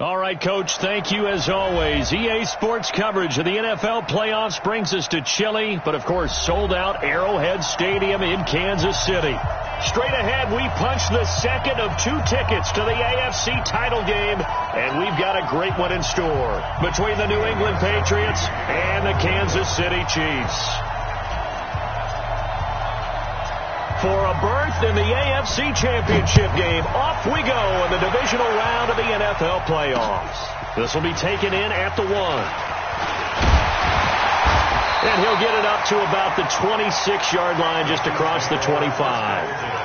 All right, Coach, thank you as always. EA Sports coverage of the NFL playoffs brings us to chilly, but of course sold-out Arrowhead Stadium in Kansas City. Straight ahead, we punch the second of 2 tickets to the AFC title game, and we've got a great one in store between the New England Patriots and the Kansas City Chiefs. For a berth in the AFC Championship game, off we go in the divisional round of the NFL playoffs. This will be taken in at the 1. And he'll get it up to about the 26-yard line, just across the 25.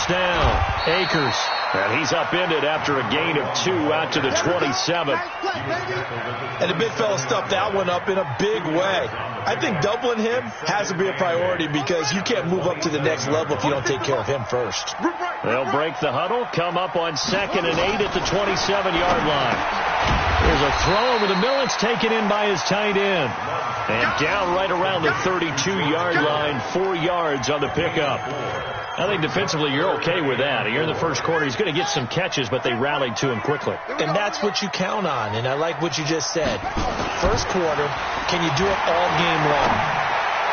Down. Akers. And he's upended after a gain of 2 out to the 27. And the big fella stuffed that one up in a big way. I think doubling him has to be a priority because you can't move up to the next level if you don't take care of him first. They'll break the huddle, come up on 2nd and 8 at the 27-yard line. There's a throw over the middle. It's taken in by his tight end. And down right around the 32-yard line, 4 yards on the pickup. I think defensively you're okay with that. Here in the first quarter, he's going to get some catches, but they rallied to him quickly. And that's what you count on, and I like what you just said. First quarter, can you do it all game long?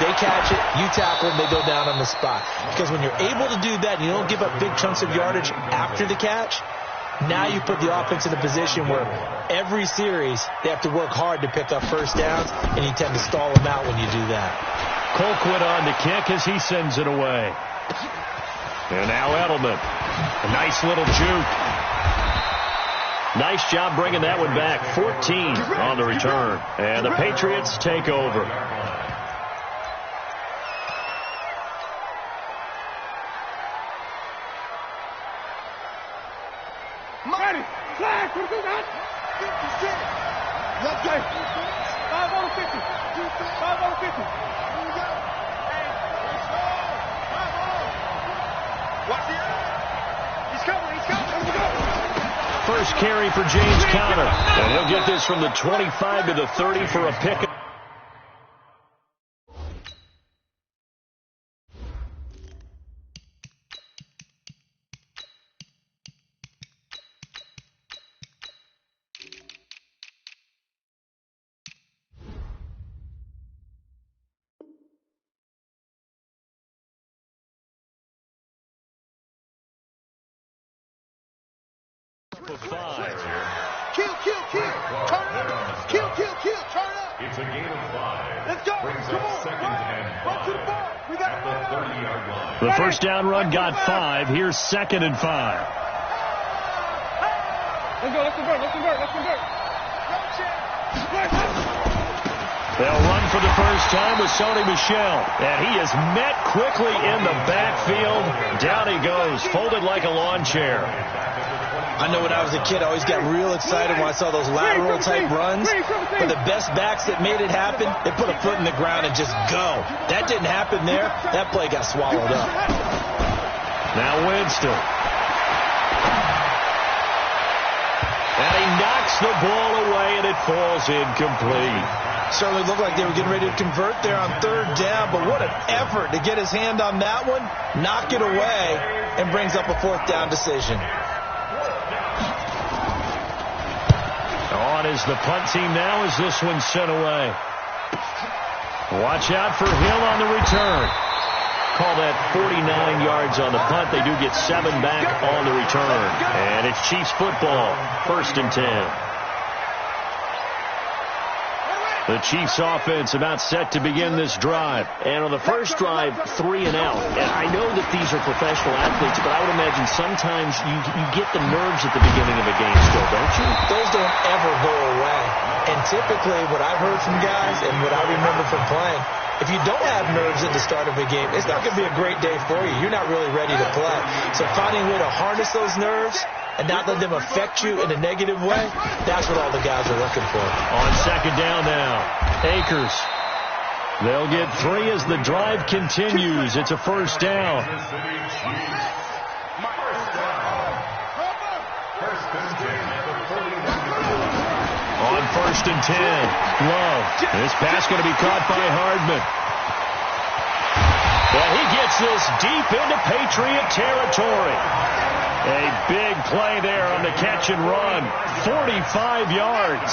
They catch it, you tackle them, they go down on the spot. Because when you're able to do that and you don't give up big chunks of yardage after the catch, now you put the offense in a position where every series they have to work hard to pick up first downs, and you tend to stall them out when you do that. Colquitt on the kick as he sends it away. And now Edelman. A nice little juke. Nice job bringing that one back. 14 on the return. And the Patriots take over. Ready. Flag. What is that? 56. Let's go. 5 over 50. 5 over 50. Here we go. Watch the end. He's coming. He's coming. Let's go. First carry for James Conner. And he'll get this from the 25 to the 30 for a pick. For 5. Kill. Turn up. Kill. Turn up. It's a game of 5. Let's go. Brings Come up on. 2nd and 5. Run to the ball. We got at the 30-yard line. The first down run got 5. Here's 2nd and 5. Let's convert. They'll run for the first time with Sony Michel. And he is met quickly in the backfield. Down he goes, folded like a lawn chair. I know when I was a kid, I always got real excited when I saw those lateral-type runs. But the best backs that made it happen, they put a foot in the ground and just go. That didn't happen there. That play got swallowed up. Now Winston. And he knocks the ball away, and it falls incomplete. Certainly looked like they were getting ready to convert there on 3rd down, but what an effort to get his hand on that one, knock it away, and brings up a 4th down decision. On is the punt team now as this one's sent away. Watch out for Hill on the return. Call that 49 yards on the punt. They do get 7 back on the return. And it's Chiefs football, 1st and 10. The Chiefs offense about set to begin this drive. And on the first drive, 3 and out. And I know that these are professional athletes, but I would imagine sometimes you get the nerves at the beginning of a game still, don't you? Those don't ever go away. And typically what I've heard from guys and what I remember from playing, if you don't have nerves at the start of a game, it's not going to be a great day for you. You're not really ready to play. So finding a way to harness those nerves and not let them affect you in a negative way, that's what all the guys are looking for. On 2nd down now, Akers. They'll get 3 as the drive continues. It's a 1st down. On 1st and 10, Love. This pass going to be caught by Hardman. And he gets this deep into Patriot territory. A big play there on the catch and run. 45 yards.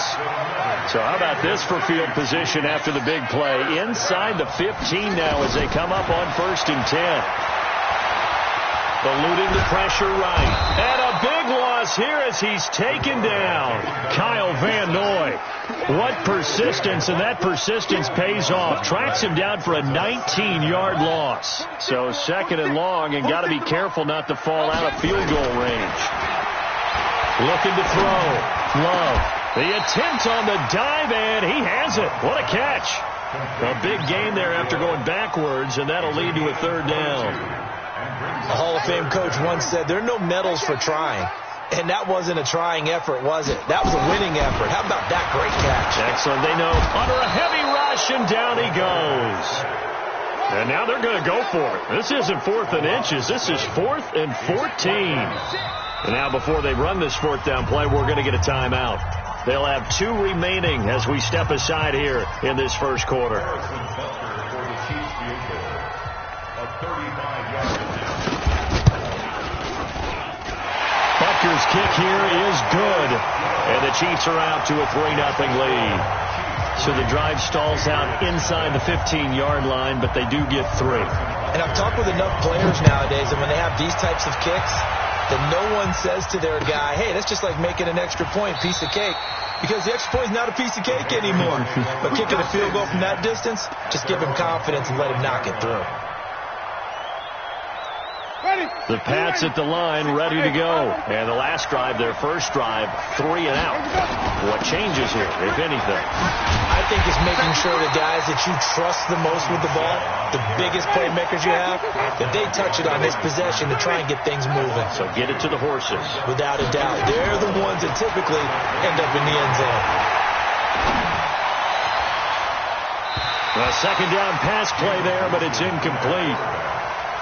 So how about this for field position after the big play? Inside the 15 now as they come up on 1st and 10. Eluding the pressure right. And a big loss here as he's taken down. Kyle Van Noy. What persistence, and that persistence pays off. Tracks him down for a 19-yard loss. So 2nd and long, and got to be careful not to fall out of field goal range. Looking to throw. Love. The attempt on the dive, and he has it. What a catch. A big gain there after going backwards, and that'll lead to a 3rd down. A Hall of Fame coach once said, there are no medals for trying. And that wasn't a trying effort, was it? That was a winning effort. How about that great catch? Excellent. They know under a heavy rush, and down he goes. And now they're going to go for it. This isn't 4th and inches. This is 4th and 14. And now before they run this 4th down play, we're going to get a timeout. They'll have 2 remaining as we step aside here in this first quarter. Butker's kick here is good. And the Chiefs are out to a 3-0 lead. So the drive stalls out inside the 15-yard line, but they do get 3. And I've talked with enough players nowadays, and when they have these types of kicks, that no one says to their guy, hey, that's just like making an extra point, piece of cake. Because the extra point is not a piece of cake anymore. But kicking a field goal from that distance, just give him confidence and let him knock it through. The Pats at the line, ready to go. And the last drive, their first drive, 3 and out. What changes here, if anything? I think it's making sure the guys that you trust the most with the ball, the biggest playmakers you have, that they touch it on this possession to try and get things moving. So get it to the horses. Without a doubt. They're the ones that typically end up in the end zone. A 2nd down pass play there, but it's incomplete.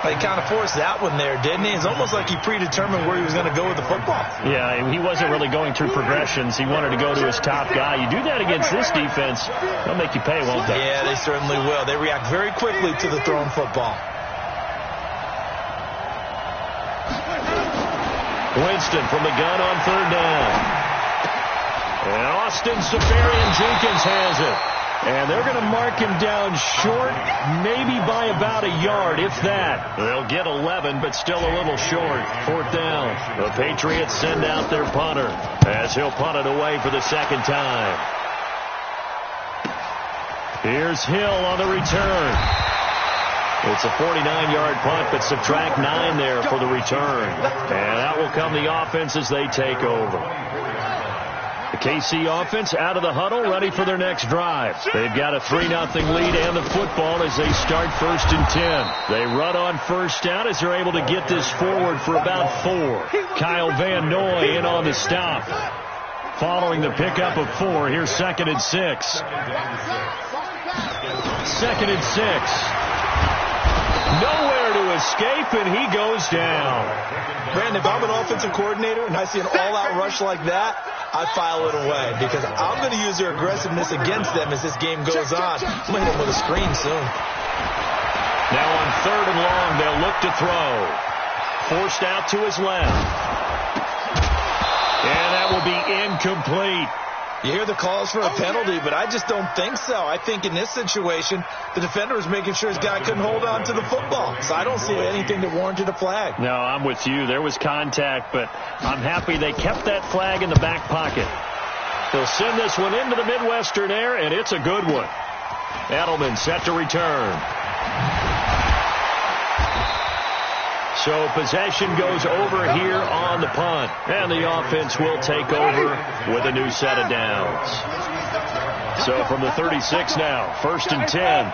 He kind of forced that one there, didn't he? It's almost like he predetermined where he was going to go with the football. Yeah, he wasn't really going through progressions. He wanted to go to his top guy. You do that against this defense, they'll make you pay, won't they? Yeah, they certainly will. They react very quickly to the thrown football. Winston from the gun on 3rd down. And Austin Safarian-Jenkins has it. And they're going to mark him down short, maybe by about a yard, if that. They'll get 11, but still a little short. 4th down. The Patriots send out their punter as he'll punt it away for the 2nd time. Here's Hill on the return. It's a 49-yard punt, but subtract 9 there for the return. And out will come the offense as they take over. The KC offense out of the huddle, ready for their next drive. They've got a 3-0 lead and the football as they start 1st and 10. They run on 1st down as they're able to get this forward for about 4. Kyle Van Noy in on the stop. Following the pickup of 4, here's 2nd and 6. 2nd and 6. Nowhere to escape, and he goes down. Brandon, if I'm an offensive coordinator and I see an all-out rush like that, I file it away because I'm going to use their aggressiveness against them as this game goes on. I'm going to hit them with a screen soon. Now on 3rd and long, they'll look to throw. Forced out to his left. And that will be incomplete. You hear the calls for a penalty, but I just don't think so. I think in this situation, the defender was making sure his guy couldn't hold on to the football. So I don't see anything that warranted a flag. No, I'm with you. There was contact, but I'm happy they kept that flag in the back pocket. They'll send this one into the Midwestern air, and it's a good one. Edelman set to return. So possession goes over here on the punt. And the offense will take over with a new set of downs. So from the 36 now, 1st and 10.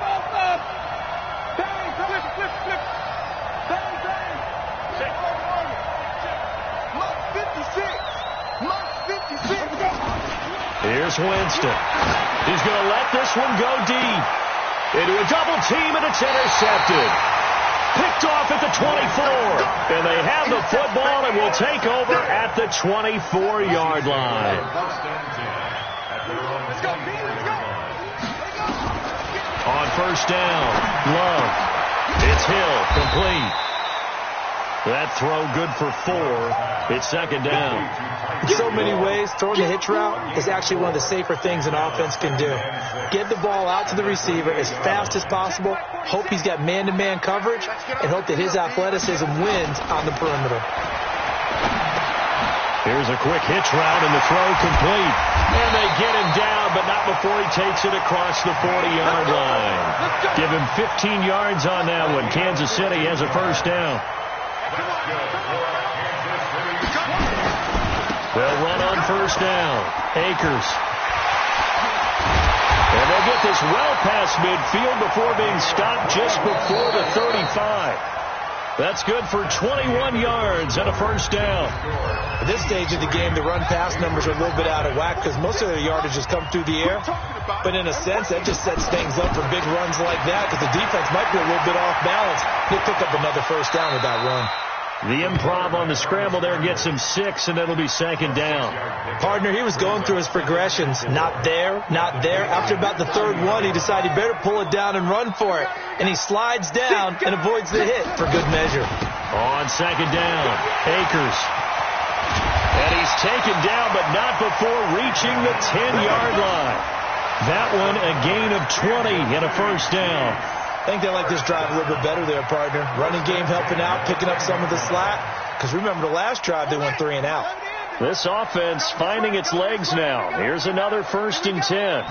Here's Winston. He's going to let this one go deep. Into a double team, and it's intercepted. Picked off at the 24. And they have the football and will take over at the 24-yard line. On first down, Love. It's Hill, complete. That throw good for 4. It's second down. In so many ways, throwing the hitch route is actually one of the safer things an offense can do. Get the ball out to the receiver as fast as possible, hope he's got man-to-man coverage, and hope that his athleticism wins on the perimeter. Here's a quick hitch route, and the throw complete. And they get him down, but not before he takes it across the 40-yard line. Give him 15 yards on that one. Kansas City has a first down. They'll run on first down. Akers. And they'll get this well past midfield before being stopped just before the 35. That's good for 21 yards and a first down. At this stage of the game, the run-pass numbers are a little bit out of whack because most of their yardage has come through the air. But in a sense, that just sets things up for big runs like that because the defense might be a little bit off balance. They pick up another first down with that run. The improv on the scramble there gets him 6, and it'll be second down. Partner, he was going through his progressions. Not there, not there. After about the third one, he decided he better pull it down and run for it. And he slides down and avoids the hit for good measure. On second down, Akers. And he's taken down, but not before reaching the 10-yard line. That one a gain of 20 and a first down. I think they like this drive a little bit better there, partner. Running game helping out, picking up some of the slack. Because remember the last drive, they went 3 and out. This offense finding its legs now. Here's another first and 10.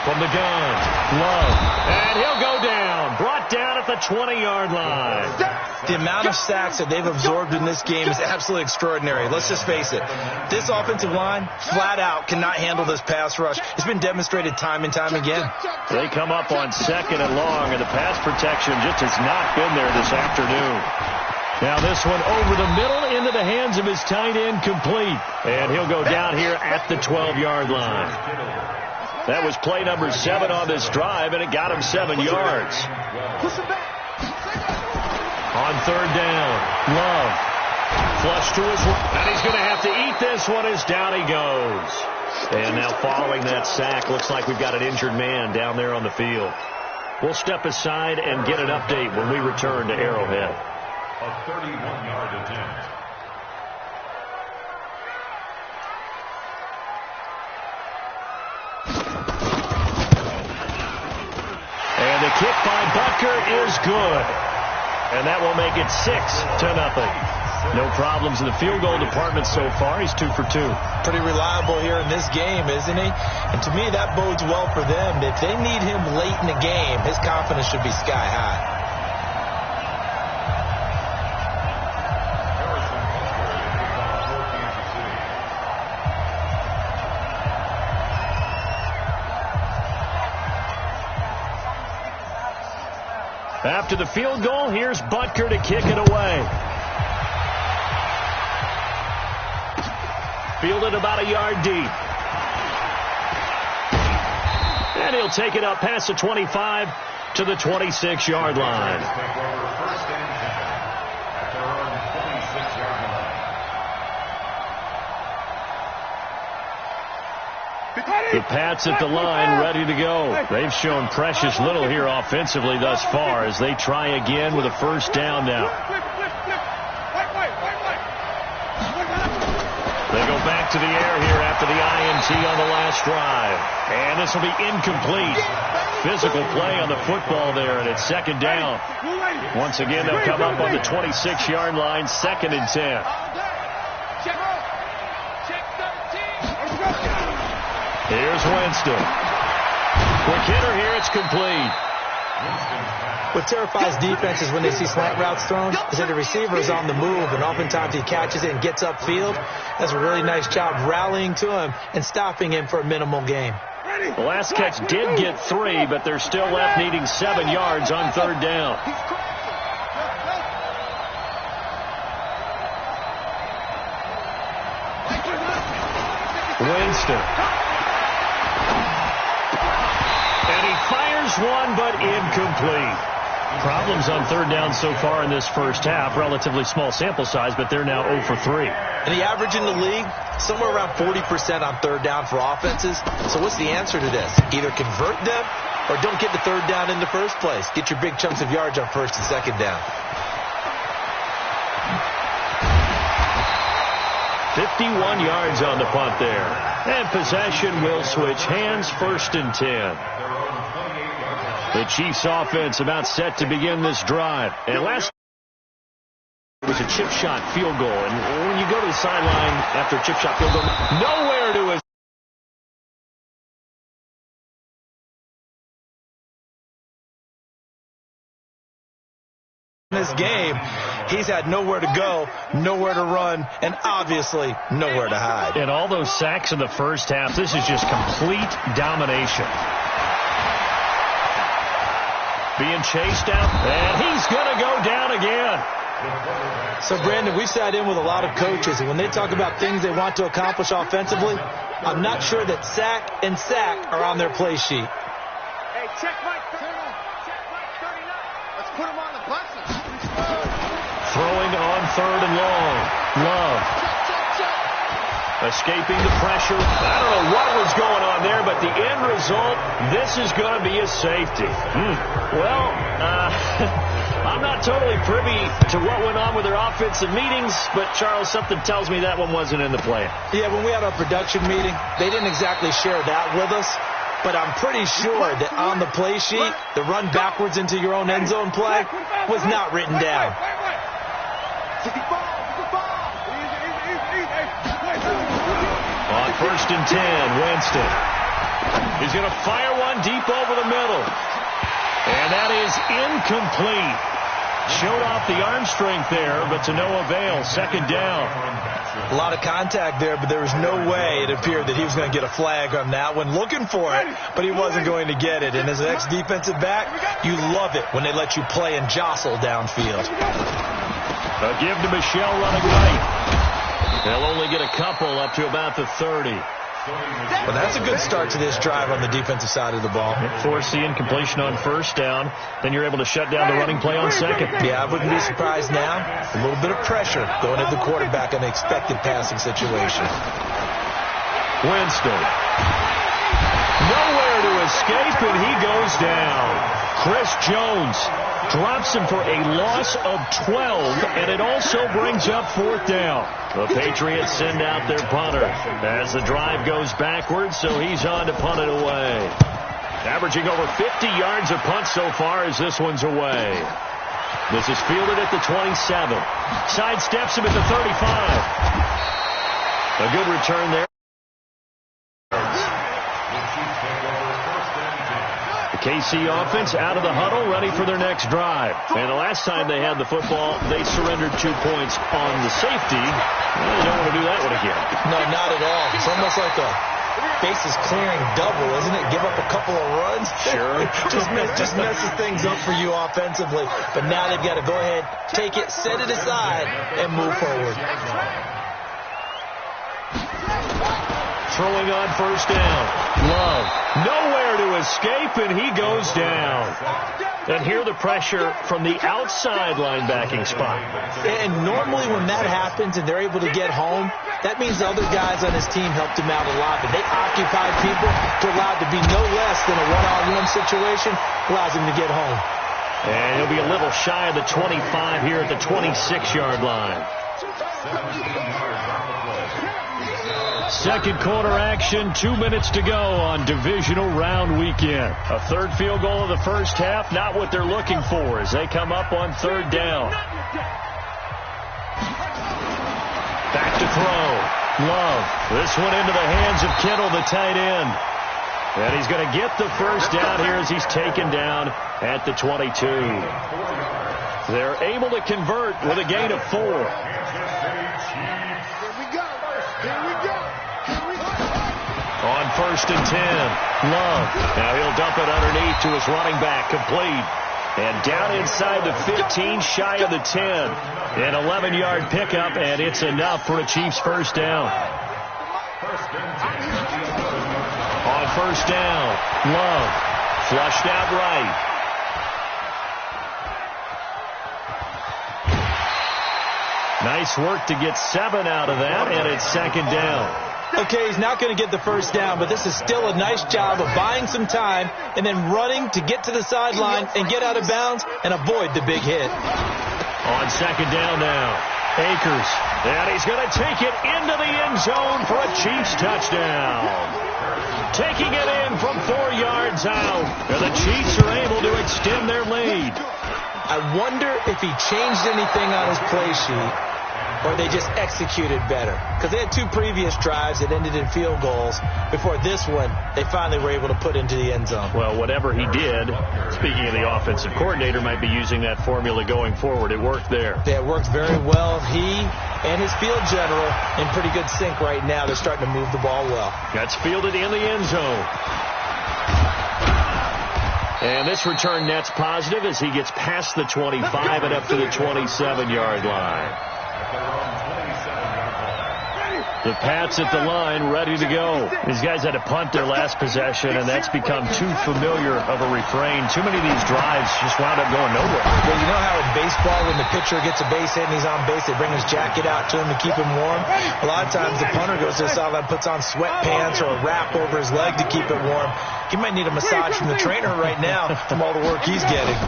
From the gun, Love. And he'll go down. Brought down at the 20-yard line. The amount of sacks that they've absorbed in this game is absolutely extraordinary. Let's just face it. This offensive line, flat out, cannot handle this pass rush. It's been demonstrated time and time again. They come up on second and long, and the pass protection just has not been there this afternoon. Now this one over the middle into the hands of his tight end, complete. And he'll go down here at the 12-yard line. That was play number 7 on this drive, and it got him 7 yards. On third down, Love. Flush to his right. And he's going to have to eat this one as down he goes. And now following that sack, looks like we've got an injured man down there on the field. We'll step aside and get an update when we return to Arrowhead. A 31-yard attempt. And the kick by Butker is good. And that will make it 6-0. No problems in the field goal department so far. He's 2 for 2. Pretty reliable here in this game, isn't he? And to me, that bodes well for them. If they need him late in the game, his confidence should be sky high. After the field goal, here's Butker to kick it away. Fielded about a yard deep. And he'll take it up past the 25 to the 26-yard line. The Pats at the line, ready to go. They've shown precious little here offensively thus far as they try again with a first down now. They go back to the air here after the INT on the last drive. And this will be incomplete. Physical play on the football there, and it's second down. Once again, they'll come up on the 26-yard line, 2nd and 10. Here's Winston. Quick hitter here. It's complete. What terrifies defenses when they see slant routes thrown is that the receiver is on the move, and oftentimes he catches it and gets upfield. That's a really nice job rallying to him and stopping him for a minimal gain. The last catch did get 3, but they're still left needing 7 yards on third down. Winston. And he fires one, but incomplete. Problems on third down so far in this first half. Relatively small sample size, but they're now 0 for 3. And the average in the league, somewhere around 40% on third down for offenses. So what's the answer to this? Either convert them or don't get the third down in the first place. Get your big chunks of yards on first and second down. 51 yards on the punt there. And possession will switch hands, 1st and 10. The Chiefs offense about set to begin this drive. And last it was a chip shot field goal. And when you go to the sideline after a chip shot field goal, nowhere to his in this game, he's had nowhere to go, nowhere to run, and obviously nowhere to hide. And all those sacks in the first half, this is just complete domination. Being chased out, and he's going to go down again. So, Brandon, we sat in with a lot of coaches, and when they talk about things they want to accomplish offensively, I'm not sure that sack and sack are on their play sheet. Hey, check Mike 39. Let's put him on the buses. Throwing on 3rd and long. Love. Escaping the pressure. I don't know what was going on there, but the end result, this is going to be a safety. Well, I'm not totally privy to what went on with their offensive meetings, but, Charles, something tells me that one wasn't in the plan. Yeah, when we had our production meeting, they didn't exactly share that with us, but I'm pretty sure that on the play sheet, the run backwards into your own end zone play was not written down. On 1st and 10, Winston. He's going to fire one deep over the middle. And that is incomplete. Showed off the arm strength there, but to no avail. 2nd down. A lot of contact there, but there was no way it appeared that he was going to get a flag on that one. Looking for it, but he wasn't going to get it. And as an ex-defensive back, you love it when they let you play and jostle downfield. A give to Michelle running right. They'll only get a couple up to about the 30. Well, that's a good start to this drive on the defensive side of the ball. Force the incompletion on 1st down. Then you're able to shut down the running play on 2nd. Yeah, I wouldn't be surprised now. A little bit of pressure going at the quarterback in an expected passing situation. Winston. Nowhere to escape, and he goes down. Chris Jones drops him for a loss of 12, and it also brings up 4th down. The Patriots send out their punter as the drive goes backwards, so he's on to punt it away. Averaging over 50 yards a punt so far as this one's away. This is fielded at the 27. Sidesteps him at the 35. A good return there. KC offense out of the huddle, ready for their next drive. And the last time they had the football, they surrendered 2 points on the safety. Well, they don't want to do that one again. No, not at all. It's almost like a bases clearing double, isn't it? Give up a couple of runs. Sure. just messes things up for you offensively. But now they've got to go ahead, take it, set it aside, and move forward. Throwing on 1st down. Love. Nowhere to escape, and he goes down. And here the pressure from the outside linebacking spot. And normally when that happens and they're able to get home, that means the other guys on his team helped him out a lot. But they occupied people to allow it to be no less than a one-on-one situation, allows him to get home. And he'll be a little shy of the 25 here at the 26-yard line. 2nd quarter action, 2 minutes to go on divisional round weekend. A 3rd field goal of the first half, not what they're looking for as they come up on 3rd down. Back to throw. Love. This one into the hands of Kittle, the tight end. And he's going to get the first down here as he's taken down at the 22. They're able to convert with a gain of 4. On 1st and 10, Love. Now he'll dump it underneath to his running back, complete. And down inside the 15, shy of the 10. An 11-yard pickup, and it's enough for a Chiefs first down. On 1st down, Love. Flushed out right. Nice work to get 7 out of that, and it's second down. Okay, he's not going to get the first down, but this is still a nice job of buying some time and then running to get to the sideline and get out of bounds and avoid the big hit. On second down now, Akers, and he's going to take it into the end zone for a Chiefs touchdown. Taking it in from 4 yards out, and the Chiefs are able to extend their lead. I wonder if he changed anything on his play sheet or they just executed better. Because they had 2 previous drives that ended in field goals. Before this one, they finally were able to put into the end zone. Well, whatever he did, speaking of the offensive coordinator, might be using that formula going forward. It worked there. Yeah, it worked very well. He and his field general in pretty good sync right now. They're starting to move the ball well. That's fielded in the end zone. And this return net's positive as he gets past the 25 and up to the 27-yard line. The Pats at the line, ready to go. These guys had to punt their last possession, and that's become too familiar of a refrain. Too many of these drives just wound up going nowhere. Well, you know how in baseball, when the pitcher gets a base hit and he's on base, they bring his jacket out to him to keep him warm? A lot of times the punter goes to the sideline, puts on sweatpants or a wrap over his leg to keep it warm. He might need a massage from the trainer right now from all the work he's getting.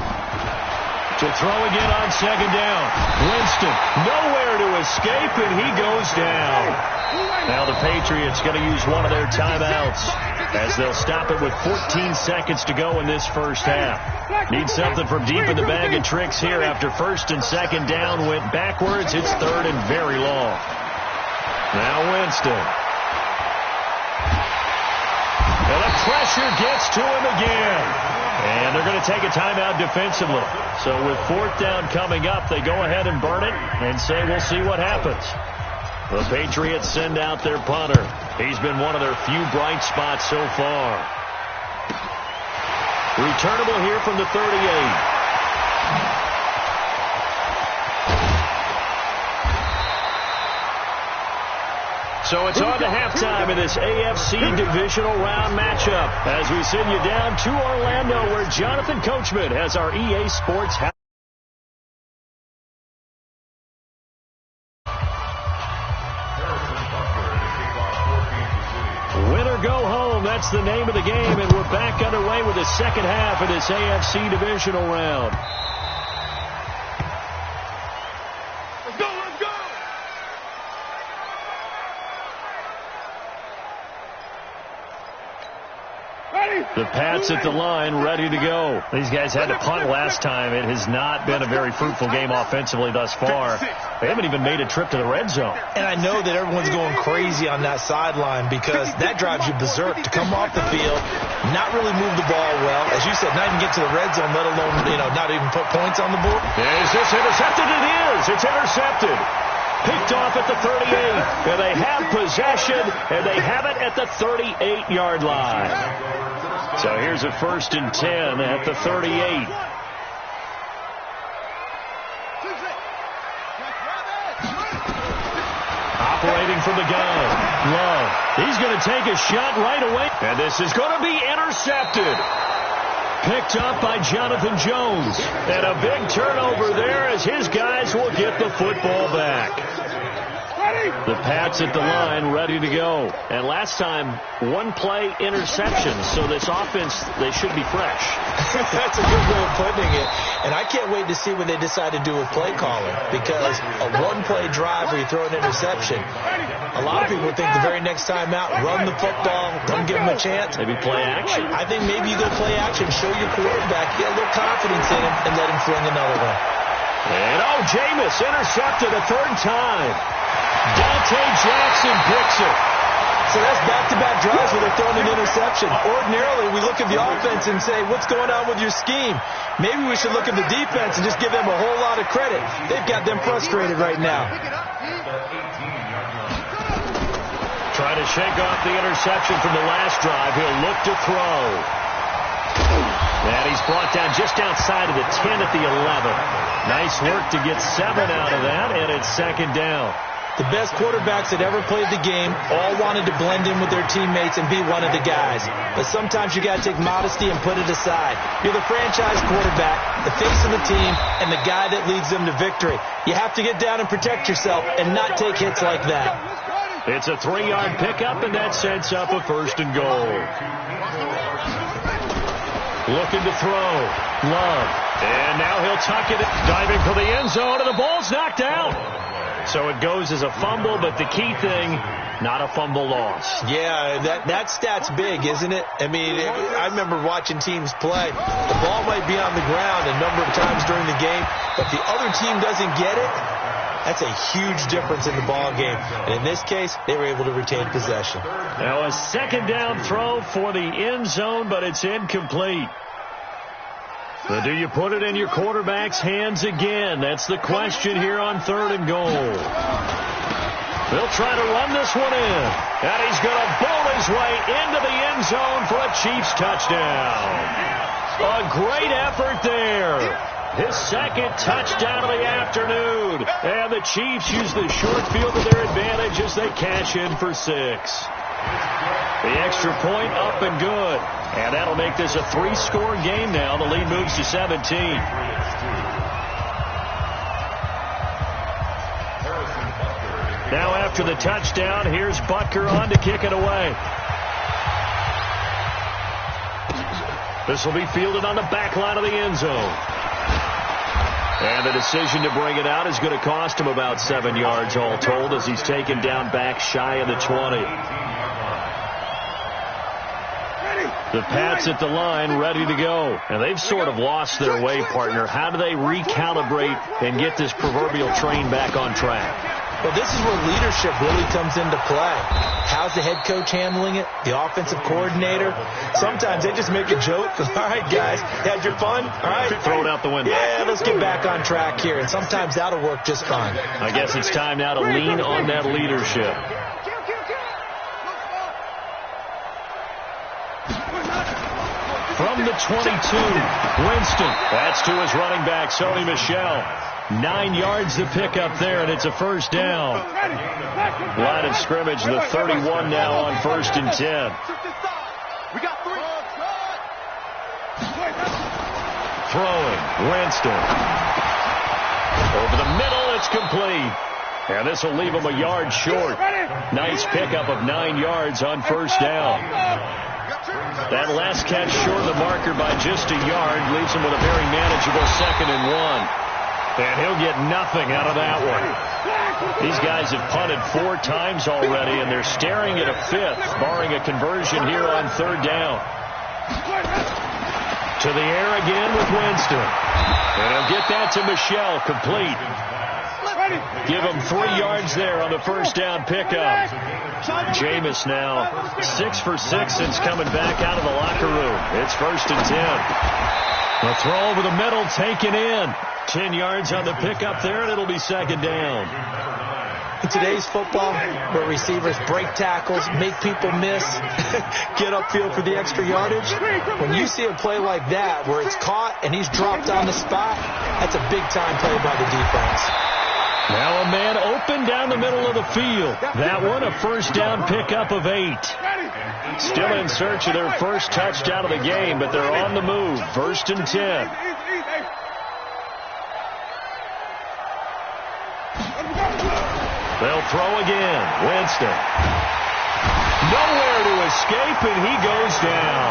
To throw again on second down. Winston, nowhere to escape, and he goes down. Now the Patriots going to use one of their timeouts as they'll stop it with 14 seconds to go in this first half. Need something from deep in the bag of tricks here after first and second down went backwards. It's third and very long. Now Winston. And the pressure gets to him again. And they're going to take a timeout defensively. So with fourth down coming up, they go ahead and burn it and say we'll see what happens. The Patriots send out their punter. He's been one of their few bright spots so far. Returnable here from the 38. So it's on to halftime in this AFC divisional round matchup as we send you down to Orlando where Jonathan Coachman has our EA Sports house. Win or go home, that's the name of the game, and we're back underway with the second half of this AFC divisional round. The Pats at the line, ready to go. These guys had to punt last time. It has not been a very fruitful game offensively thus far. They haven't even made a trip to the red zone. And I know that everyone's going crazy on that sideline because that drives you berserk to come off the field, not really move the ball well. As you said, not even get to the red zone, let alone, not even put points on the board. Is this intercepted? It is. It's intercepted. Picked off at the 38, and they have possession, and they have it at the 38-yard line. So here's a 1st and 10 at the 38. Operating from the gun, Love. He's going to take a shot right away, and this is going to be intercepted. Picked up by Jonathan Jones. And a big turnover there as his guys will get the football back. The Pats at the line, ready to go. And last time, one-play interception. So this offense, they should be fresh. That's a good way of putting it. And I can't wait to see what they decide to do with play calling. Because a one-play drive where you throw an interception, a lot of people think the very next time out, run the football, don't give them a chance. Maybe play action. I think maybe you go play action, show your quarterback, get a little confidence in him, and let him fling another one. And Jameis intercepted a third time. Dante Jackson picks it. So that's back-to-back drives where they're throwing an interception. Ordinarily, we look at the offense and say, what's going on with your scheme? Maybe we should look at the defense and just give them a whole lot of credit. They've got them frustrated right now. Trying to shake off the interception from the last drive. He'll look to throw. And he's brought down just outside of the 10 at the 11. Nice work to get 7 out of that, and it's second down. The best quarterbacks that ever played the game all wanted to blend in with their teammates and be one of the guys. But sometimes you got to take modesty and put it aside. You're the franchise quarterback, the face of the team, and the guy that leads them to victory. You have to get down and protect yourself and not take hits like that. It's a 3-yard pickup, and that sets up a 1st and goal. Looking to throw. Love. And now he'll tuck it, diving for the end zone, and the ball's knocked out. So it goes as a fumble, but the key thing, not a fumble loss. Yeah, that stat's big, isn't it? I mean, I remember watching teams play. The ball might be on the ground a number of times during the game, but the other team doesn't get it. That's a huge difference in the ball game. And in this case, they were able to retain possession. Now a 2nd down throw for the end zone, but it's incomplete. So do you put it in your quarterback's hands again? That's the question here on 3rd and goal. They'll try to run this one in. And he's going to bowl his way into the end zone for a Chiefs touchdown. A great effort there. His 2nd touchdown of the afternoon. And the Chiefs use the short field to their advantage as they cash in for 6. The extra point up and good. And that'll make this a 3-score game now. The lead moves to 17. Now after the touchdown, here's Butker on to kick it away. This will be fielded on the back line of the end zone. And the decision to bring it out is going to cost him about 7 yards all told as he's taken down back shy of the 20. The Pats at the line ready to go. And they've sort of lost their way, partner. How do they recalibrate and get this proverbial train back on track? Well, this is where leadership really comes into play. How's the head coach handling it? The offensive coordinator? Sometimes they just make a joke. All right, guys, had your fun? All right. Throw it out the window. Yeah, let's get back on track here. And sometimes that'll work just fine. I guess it's time now to lean on that leadership. From the 22, Winston. That's to his running back, Sony Michel. 9 yards to pick up there, and it's a 1st down. Line of scrimmage, the 31 now on 1st and 10. Throwing, Winston. Over the middle, it's complete. And this will leave him a yard short. Nice pickup of 9 yards on 1st down. That last catch short of the marker by just a yard leaves him with a very manageable 2nd and 1. And he'll get nothing out of that one. These guys have punted 4 times already, and they're staring at a 5th, barring a conversion here on 3rd down. To the air again with Winston. And he'll get that to Michel, complete. Give him 3 yards there on the 1st down pickup. Jameis now 6 for 6 since coming back out of the locker room. It's 1st and 10. A throw over the middle, taken in. 10 yards on the pickup there, and it'll be 2nd down. In today's football, where receivers break tackles, make people miss, get upfield for the extra yardage, when you see a play like that where it's caught and he's dropped on the spot, that's a big-time play by the defense. Now a man open down the middle of the field. That one a 1st down pickup of 8. Still in search of their 1st touchdown of the game, but they're on the move. 1st and 10. They'll throw again. Winston. Nowhere to escape, and he goes down.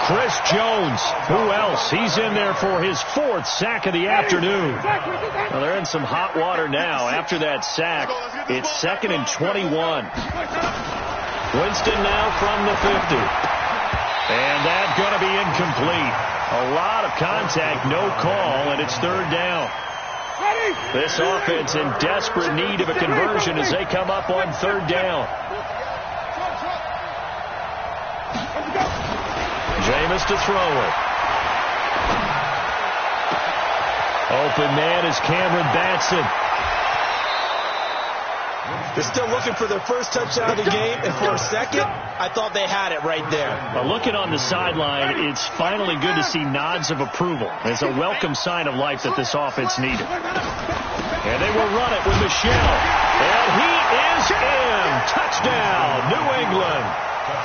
Chris Jones. Who else? He's in there for his 4th sack of the afternoon. Well, they're in some hot water now. After that sack, it's 2nd and 21. Winston now from the 50. And that's going to be incomplete. A lot of contact, no call, and it's 3rd down. This offense in desperate need of a conversion as they come up on 3rd down. Jameis to throw it. Open man is Cameron Batson. They're still looking for their 1st touchdown of the game, and for a second, I thought they had it right there. Well, looking on the sideline, it's finally good to see nods of approval. It's a welcome sign of life that this offense needed. And they will run it with Michel. And he is in. Touchdown, New England.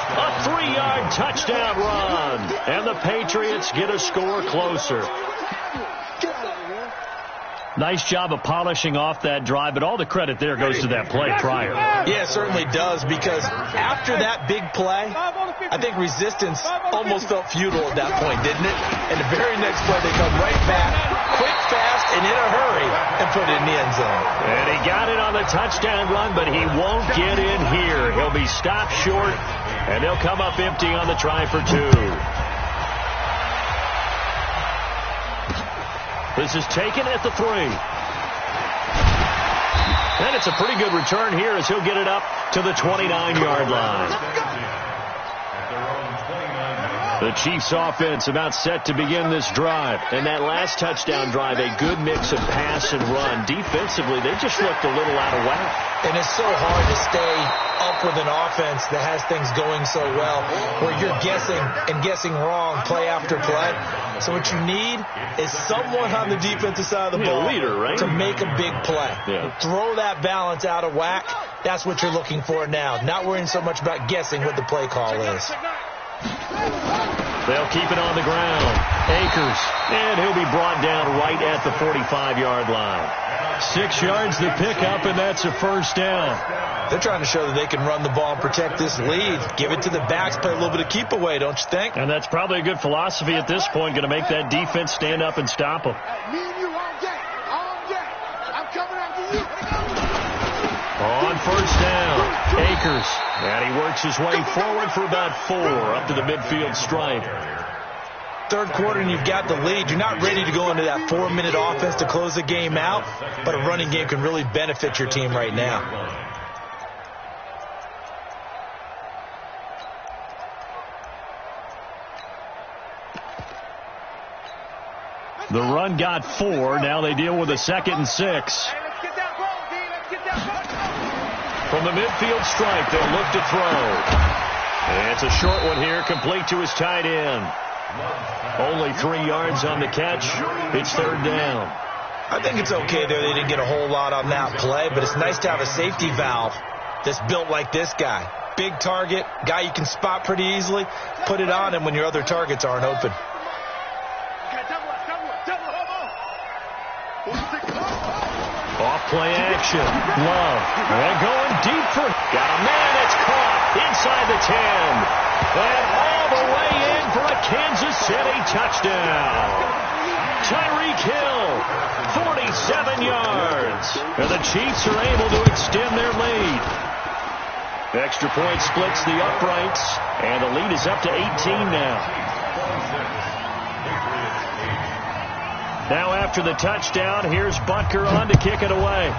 A 3-yard touchdown run. And the Patriots get a score closer. Nice job of polishing off that drive, but all the credit there goes to that play prior. Yeah, it certainly does, because after that big play, I think resistance almost felt futile at that point, didn't it? And the very next play, they come right back, quick, fast, and in a hurry, and put it in the end zone. And he got it on the touchdown run, but he won't get in here. He'll be stopped short, and they'll come up empty on the try for 2. This is taken at the 3. And it's a pretty good return here as he'll get it up to the 29-yard line. The Chiefs offense about set to begin this drive. And that last touchdown drive, a good mix of pass and run. Defensively, they just looked a little out of whack. And it's so hard to stay up with an offense that has things going so well, where you're guessing and guessing wrong play after play. So what you need is someone on the defensive side of the ball, leader, right? to make a big play. Yeah. Throw that balance out of whack. That's what you're looking for now. Not worrying so much about guessing what the play call is. They'll keep it on the ground. Akers. And he'll be brought down right at the 45-yard line. 6 yards to pick up, and that's a first down. They're trying to show that they can run the ball and protect this lead. Give it to the backs, play a little bit of keep away, don't you think? And that's probably a good philosophy at this point, going to make that defense stand up and stop them. Me and you all day. All day. I'm coming after you. On first down, Akers. And he works his way forward for about 4 up to the midfield stripe. Third quarter and you've got the lead. You're not ready to go into that 4-minute offense to close the game out, but a running game can really benefit your team right now. The run got 4. Now they deal with a 2nd and 6. From the midfield stripe, they'll look to throw. And it's a short one here, complete to his tight end. Only 3 yards on the catch. It's third down. I think it's okay there. They didn't get a whole lot on that play, but it's nice to have a safety valve that's built like this guy. Big target, guy you can spot pretty easily. Put it on him when your other targets aren't open. Off-play action. Love. And going deep for... Got a man that's caught inside the 10. And all the way in for a Kansas City touchdown. Tyreek Hill, 47 yards. And the Chiefs are able to extend their lead. Extra point splits the uprights. And the lead is up to 18 now. Now after the touchdown, here's Butker on to kick it away.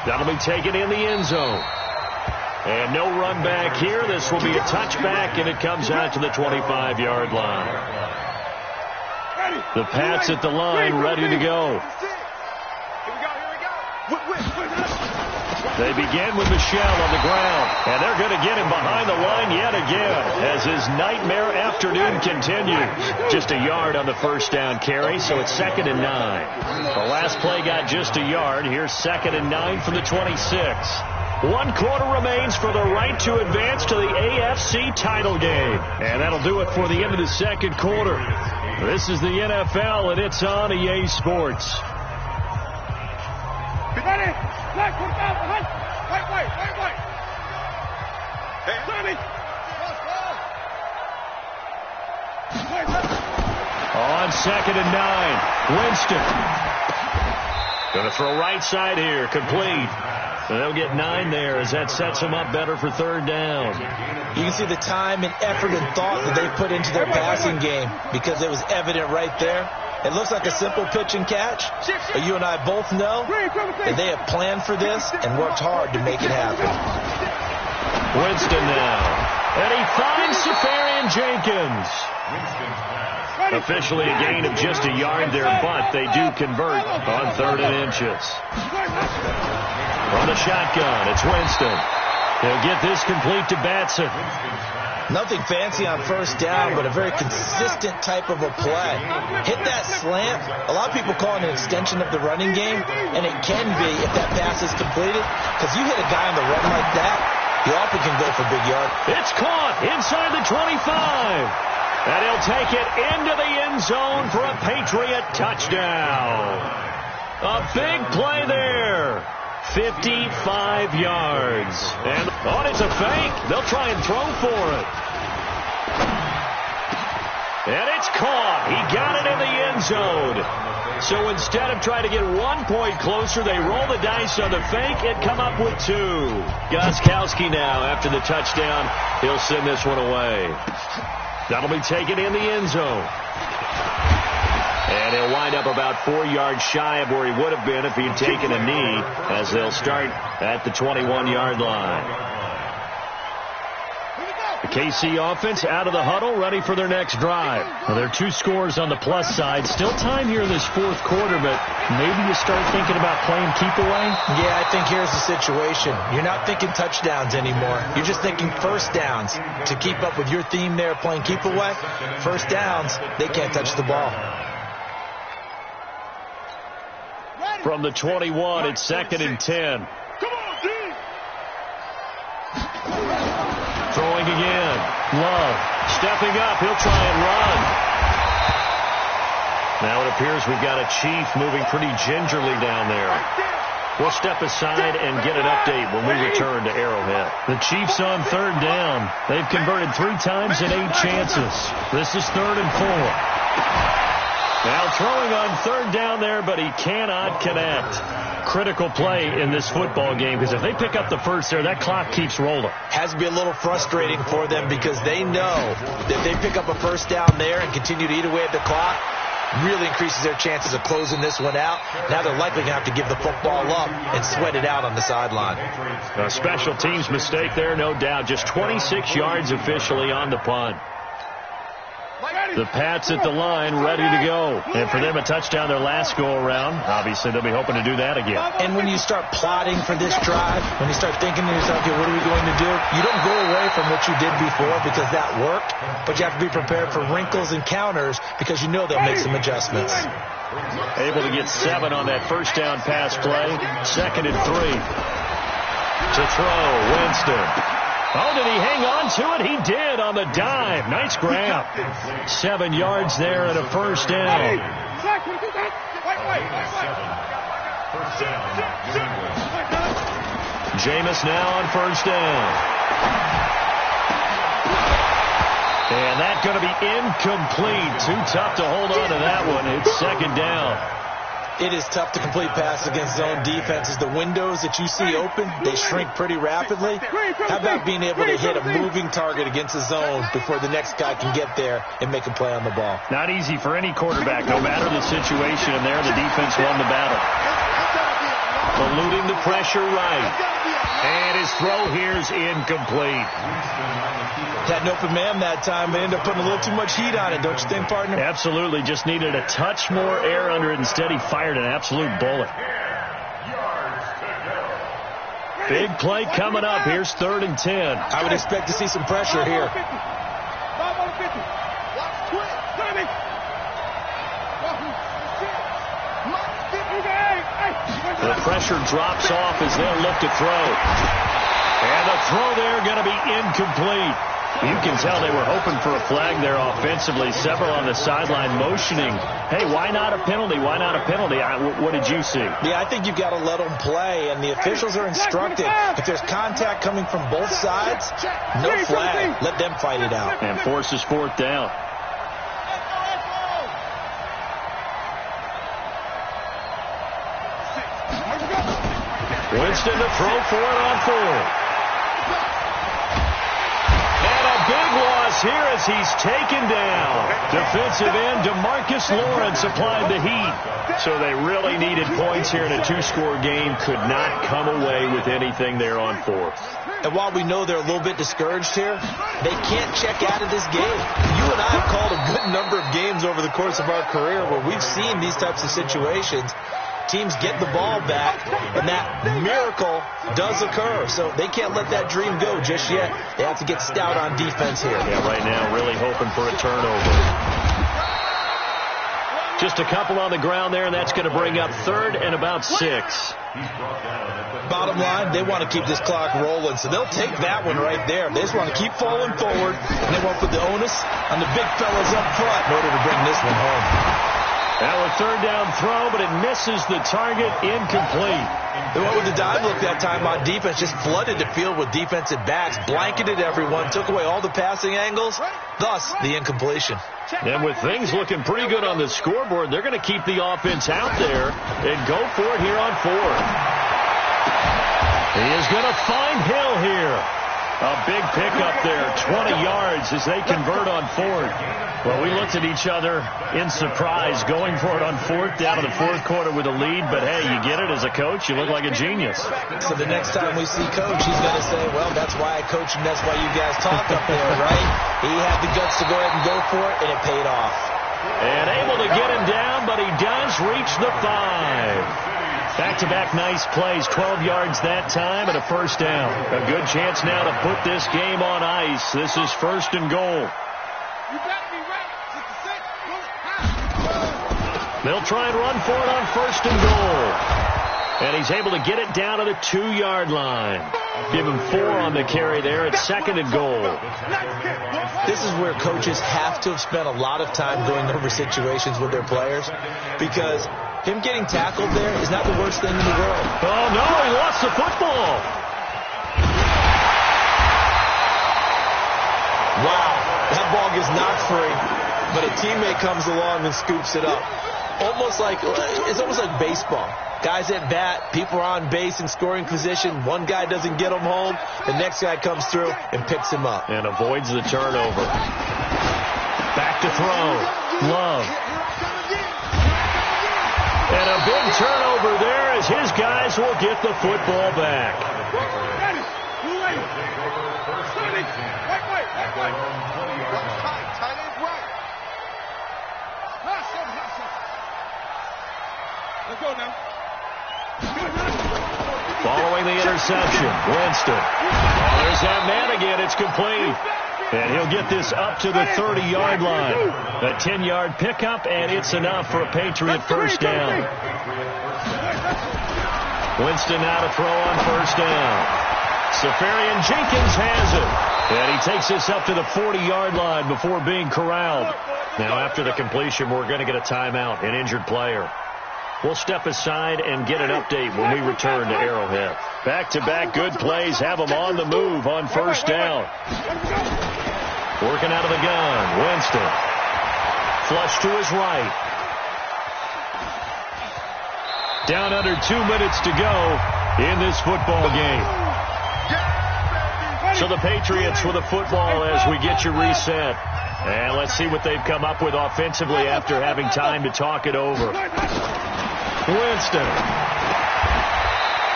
That'll be taken in the end zone. And no run back here. This will be a touchback, and it comes out to the 25-yard line. The Pats at the line, ready to go. They begin with Michelle on the ground, and they're going to get him behind the line yet again as his nightmare afternoon continues. Just a yard on the first down carry, so it's 2nd and 9. The last play got just a yard. Here's 2nd and 9 from the 26. 1 quarter remains for the right to advance to the AFC title game. And that'll do it for the end of the second quarter. This is the NFL, and it's on EA Sports. On 2nd and 9, Winston. Going to throw right side here, complete. And they'll get 9 there as that sets them up better for third down. You can see the time and effort and thought that they put into their passing game because it was evident right there. It looks like a simple pitch and catch, but you and I both know that they have planned for this and worked hard to make it happen. Winston now. And he finds Safarian Jenkins. Officially a gain of just a yard there, but they do convert on 3rd and inches. On the shotgun, it's Winston. He'll get this complete to Batson. Nothing fancy on first down, but a very consistent type of a play. Hit that slant. A lot of people call it an extension of the running game, and it can be if that pass is completed, because you hit a guy on the run like that, you often can go for big yard. It's caught inside the 25. And he'll take it into the end zone for a Patriot touchdown. A big play there. 55 yards. And it's a fake. They'll try and throw for it. And it's caught. He got it in the end zone. So instead of trying to get 1 point closer, they roll the dice on the fake and come up with 2. Gostkowski now, after the touchdown, he'll send this one away. That'll be taken in the end zone. And he'll wind up about 4 yards shy of where he would have been if he'd taken a knee, as they'll start at the 21-yard line. The KC offense out of the huddle, ready for their next drive. Well, there are 2 scores on the plus side. Still time here in this fourth quarter, but maybe you start thinking about playing keep away? Yeah, I think here's the situation. You're not thinking touchdowns anymore. You're just thinking first downs. To keep up with your theme there, playing keep away, first downs, they can't touch the ball. From the 21, it's 2nd and 10. Throwing again. Love stepping up. He'll try and run. Now it appears we've got a Chief moving pretty gingerly down there. We'll step aside and get an update when we return to Arrowhead. The Chiefs on 3rd down. They've converted 3 times in 8 chances. This is 3rd and 4. Now throwing on 3rd down there, but he cannot connect. Critical play in this football game, because if they pick up the first there, that clock keeps rolling. Has to be a little frustrating for them, because they know that they pick up a first down there and continue to eat away at the clock, really increases their chances of closing this one out. Now they're likely going to have to give the football up and sweat it out on the sideline. A special teams mistake there, no doubt. Just 26 yards officially on the punt. The Pats at the line, ready to go. And for them, a touchdown their last go-around. Obviously, they'll be hoping to do that again. And when you start plotting for this drive, when you start thinking to yourself, okay, what are we going to do? You don't go away from what you did before because that worked, but you have to be prepared for wrinkles and counters because you know they'll make some adjustments. Able to get 7 on that first down pass play. 2nd and 3. To throw, Winston. Oh, did he hang on to it? He did on the dive. Nice grab. 7 yards there and a first down. Jameis now on first down. And that's going to be incomplete. Too tough to hold on to that one. It's 2nd down. It is tough to complete passes against zone defenses. The windows that you see open, they shrink pretty rapidly. How about being able to hit a moving target against a zone before the next guy can get there and make a play on the ball? Not easy for any quarterback, no matter the situation. And there, the defense won the battle. Eluding the pressure right. And his throw here is incomplete. Had an open man that time, but ended up putting a little too much heat on it, don't you think, partner? Absolutely. Just needed a touch more air under it. Instead, he fired an absolute bullet. Big play coming up. Here's 3rd and 10. I would expect to see some pressure here. The pressure drops off as they'll look to throw. And the throw there going to be incomplete. You can tell they were hoping for a flag there offensively. Several on the sideline motioning, hey, why not a penalty? Why not a penalty? What did you see? Yeah, I think you've got to let them play, and the officials are instructed. If there's contact coming from both sides, no flag. Let them fight it out. And forces 4th down. Winston to throw for it on 4th. Big loss here as he's taken down. Defensive end DeMarcus Lawrence applied the heat. So they really needed points here in a 2-score game. Could not come away with anything there on 4th. And while we know they're a little bit discouraged here, they can't check out of this game. You and I have called a good number of games over the course of our career where we've seen these types of situations. teams get the ball back, and that miracle does occur. So they can't let that dream go just yet. They have to get stout on defense here. Yeah, right now really hoping for a turnover. Just a couple on the ground there, and that's going to bring up third and about 6. Bottom line, they want to keep this clock rolling, so they'll take that one right there. They just want to keep falling forward, and they want to put the onus on the big fellas up front in order to bring this one home. Now a third down throw, but it misses the target, incomplete. They went with the dive look that time on defense, just flooded the field with defensive backs, blanketed everyone, took away all the passing angles, thus the incompletion. And with things looking pretty good on the scoreboard, they're going to keep the offense out there and go for it here on 4th. He is going to find Hill here. A big pickup there, 20 yards as they convert on 4th. Well, we looked at each other in surprise going for it on 4th down in the 4th quarter with a lead. But, hey, you get it as a coach. You look like a genius. So the next time we see Coach, he's going to say, well, that's why I coach and that's why you guys talk up there, right? He had the guts to go ahead and go for it, and it paid off. And able to get him down, but he does reach the 5. Back-to-back nice plays, 12 yards that time and a first down. A good chance now to put this game on ice. This is 1st and goal. They'll try and run for it on 1st and goal. And he's able to get it down to the 2-yard line. Give him 4 on the carry there at 2nd and goal. This is where coaches have to have spent a lot of time going over situations with their players, because him getting tackled there is not the worst thing in the world. Oh, no, he lost the football. Wow, that ball gets knocked free, but a teammate comes along and scoops it up. It's almost like baseball. Guys at bat, people are on base in scoring position. One guy doesn't get him home. The next guy comes through and picks him up. And avoids the turnover. Back to throw. Love. And a big turnover there as his guys will get the football back. Let's go now. Following the interception, Winston. Oh, there's that man again. It's complete. And he'll get this up to the 30-yard line. A 10-yard pickup, and it's enough for a Patriot first down. Winston now to throw on first down. Safarian Jenkins has it. And he takes this up to the 40-yard line before being corralled. Now, after the completion, we're going to get a timeout, an injured player. We'll step aside and get an update when we return to Arrowhead. Back-to-back good plays have them on the move on first down. Working out of the gun, Winston. Flush to his right. Down under 2 minutes to go in this football game. So the Patriots with the football as we get you reset. And let's see what they've come up with offensively after having time to talk it over. Winston.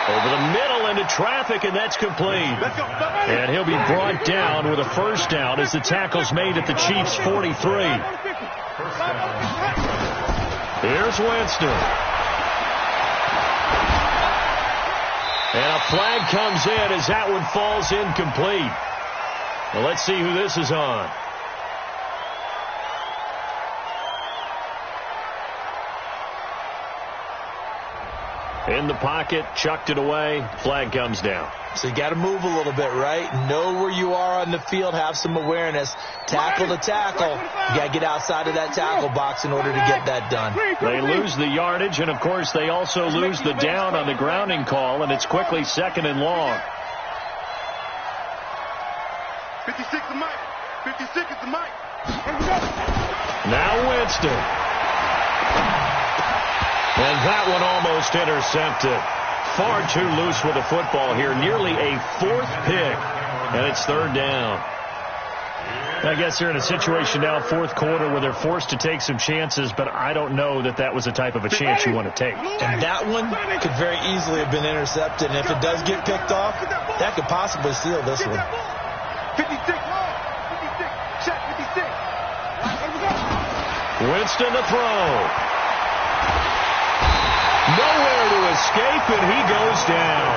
Over the middle into traffic, and that's complete. And he'll be brought down with a first down as the tackle's made at the Chiefs' 43. Here's Winston. And a flag comes in as that one falls incomplete. Well, let's see who this is on. In the pocket, chucked it away, flag comes down. So you got to move a little bit, right? Know where you are on the field, have some awareness. Tackle to tackle. You got to get outside of that tackle box in order to get that done. They lose the yardage, and of course they also lose the down on the grounding call, and it's quickly 2nd and long. 56 is Mike. 56 is the Mike. Now Winston. And that one almost intercepted. Far too loose with the football here. Nearly a 4th pick. And it's 3rd down. I guess they're in a situation now, 4th quarter, where they're forced to take some chances, but I don't know that that was the type of a chance you want to take. And that one could very easily have been intercepted. And if it does get picked off, that could possibly seal this one. 56. 56. Shot 56. Winston to throw. Nowhere to escape, and he goes down.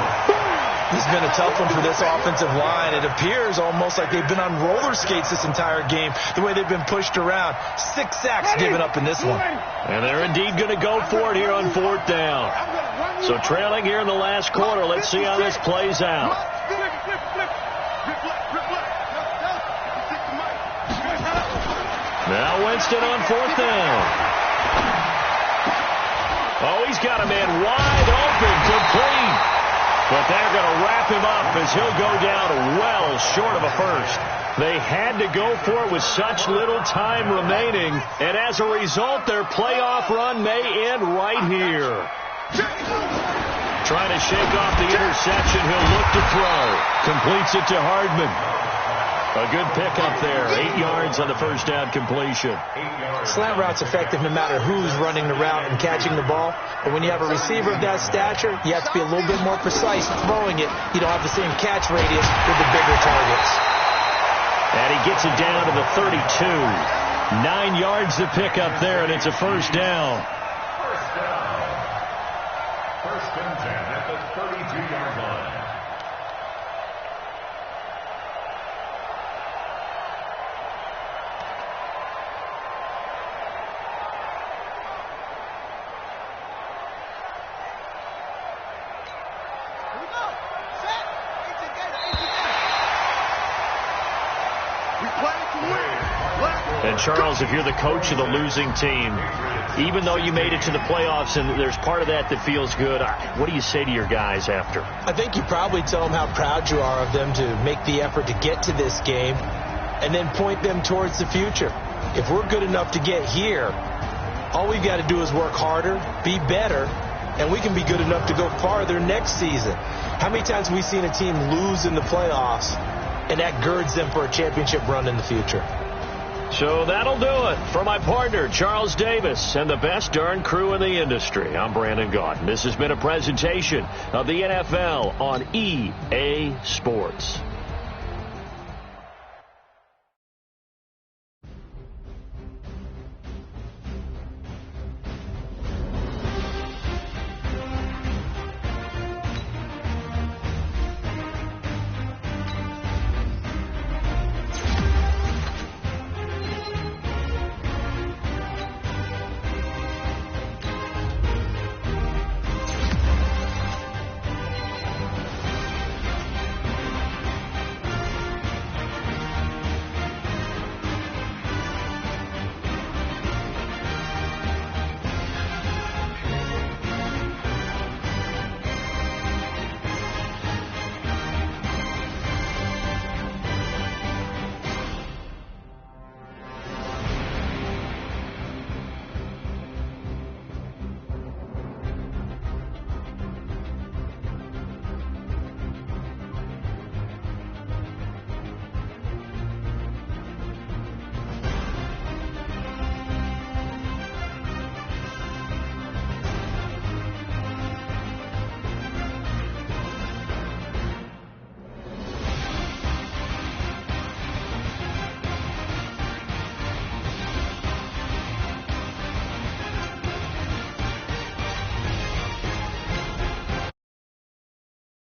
This has been a tough one for this offensive line. It appears almost like they've been on roller skates this entire game, the way they've been pushed around. 6 sacks given up in this one. And they're indeed going to go for it here on 4th down. So trailing here in the last quarter. Let's see how this plays out. Now Winston on 4th down. Oh, he's got a man wide open, complete. But they're going to wrap him up as he'll go down well short of a first. They had to go for it with such little time remaining, and as a result, their playoff run may end right here. Trying to shake off the interception, he'll look to throw. Completes it to Hardman. A good pickup there. 8 yards on the first down completion. Slant route's effective no matter who's running the route and catching the ball. But when you have a receiver of that stature, you have to be a little bit more precise throwing it. You don't have the same catch radius with the bigger targets. And he gets it down to the 32. 9 yards to pick up there, and it's a first down. First down. First and 10 at the 32-yard line. And, Charles, if you're the coach of the losing team, even though you made it to the playoffs and there's part of that that feels good, what do you say to your guys after? I think you probably tell them how proud you are of them to make the effort to get to this game and then point them towards the future. If we're good enough to get here, all we've got to do is work harder, be better, and we can be good enough to go farther next season. How many times have we seen a team lose in the playoffs, and that girds them for a championship run in the future? So that'll do it. For my partner, Charles Davis, and the best darn crew in the industry, I'm Brandon Gaudin. This has been a presentation of the NFL on EA Sports.